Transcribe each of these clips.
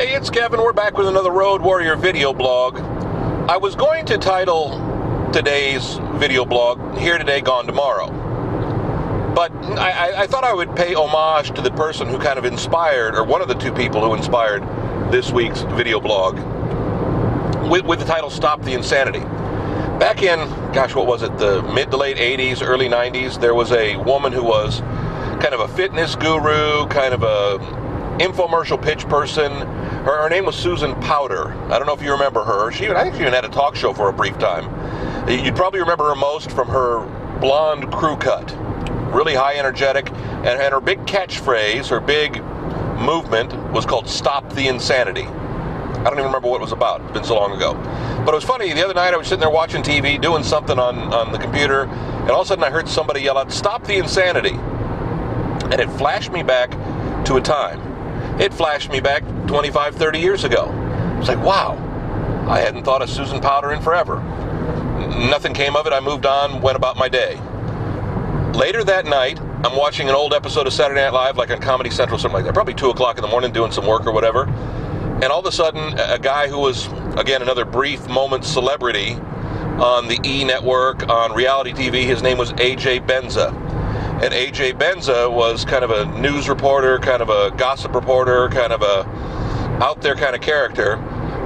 Hey, it's Kevin. We're back with another Road Warrior video blog. I was going to title today's video blog, Here Today, Gone Tomorrow. But I thought I would pay homage to the person who kind of inspired, or one of the two people who inspired this week's video blog with the title, Stop the Insanity. Back in, what was it, the mid to late 80s, early 90s, there was a woman who was kind of a fitness guru, kind of a infomercial pitch person. Her name was Susan Powder. I don't know if you remember her. I think she even had a talk show for a brief time. You'd probably remember her most from her blonde crew cut. Really high energetic. And her big catchphrase, her big movement was called Stop the Insanity. I don't even remember what it was about. It's been so long ago. But it was funny. The other night I was sitting there watching TV, doing something on the computer, and all of a sudden I heard somebody yell out, "Stop the insanity." And it flashed me back to a time. It flashed me back 25, 30 years ago. It's like, wow, I hadn't thought of Susan Powder in forever. Nothing came of it. I moved on, went about my day. Later that night, I'm watching an old episode of Saturday Night Live, like on Comedy Central, something like that, probably 2 o'clock in the morning, doing some work or whatever. And all of a sudden, a guy who was, again, another brief moment celebrity on the E! Network, on reality TV, his name was A.J. Benza. And A.J. Benza was kind of a news reporter, kind of a gossip reporter, kind of a out there kind of character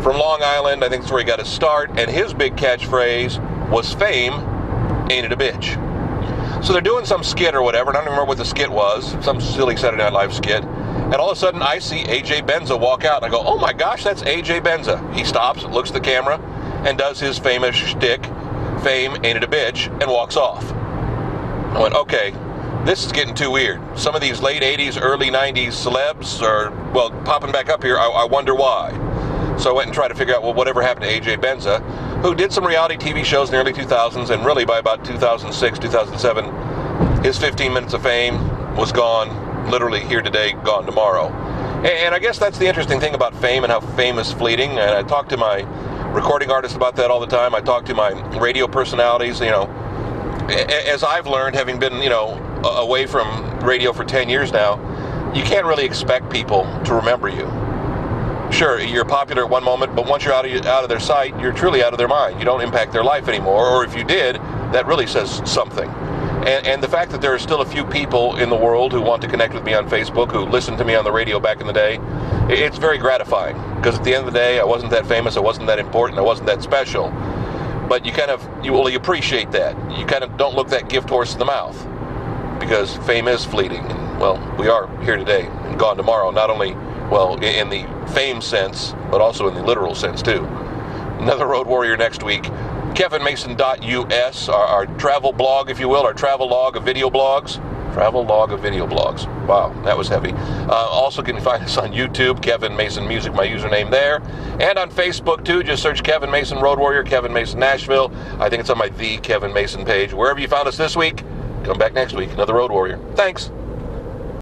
from Long Island. I think that's where he got his start. And his big catchphrase was, "Fame ain't it a bitch." So they're doing some skit or whatever, and I don't remember what the skit was, some silly Saturday Night Live skit. And all of a sudden, I see A.J. Benza walk out, and I go, "Oh my gosh, that's A.J. Benza." He stops, looks at the camera, and does his famous shtick, "Fame ain't it a bitch," and walks off. I went, okay, this is getting too weird. Some of these late 80s, early 90s celebs are, well, popping back up here. I wonder why. So I went and tried to figure out, well, whatever happened to A.J. Benza, who did some reality TV shows in the early 2000s, and really by about 2006, 2007, his 15 minutes of fame was gone, literally here today, gone tomorrow. And I guess that's the interesting thing about fame and how fame is fleeting. And I talk to my recording artists about that all the time. I talk to my radio personalities, as I've learned, having been, away from radio for 10 years now, you can't really expect people to remember you. Sure, you're popular at one moment, but once you're out of their sight, you're truly out of their mind. You don't impact their life anymore, or if you did, that really says something. And the fact that there are still a few people in the world who want to connect with me on Facebook, who listened to me on the radio back in the day, it's very gratifying. Because at the end of the day, I wasn't that famous, I wasn't that important, I wasn't that special. But you appreciate that. You kind of don't look that gift horse in the mouth. Because fame is fleeting. And, well, we are here today and gone tomorrow. Not only, in the fame sense, but also in the literal sense, too. Another Road Warrior next week. KevinMason.us, our travel blog, if you will, our travel log of video blogs. Travel log of video blogs. Wow, that was heavy. Also, can you find us on YouTube, Kevin Mason Music, my username there. And on Facebook, too. Just search Kevin Mason Road Warrior, Kevin Mason Nashville. I think it's on my The Kevin Mason page. Wherever you found us this week, come back next week. Another Road Warrior. Thanks.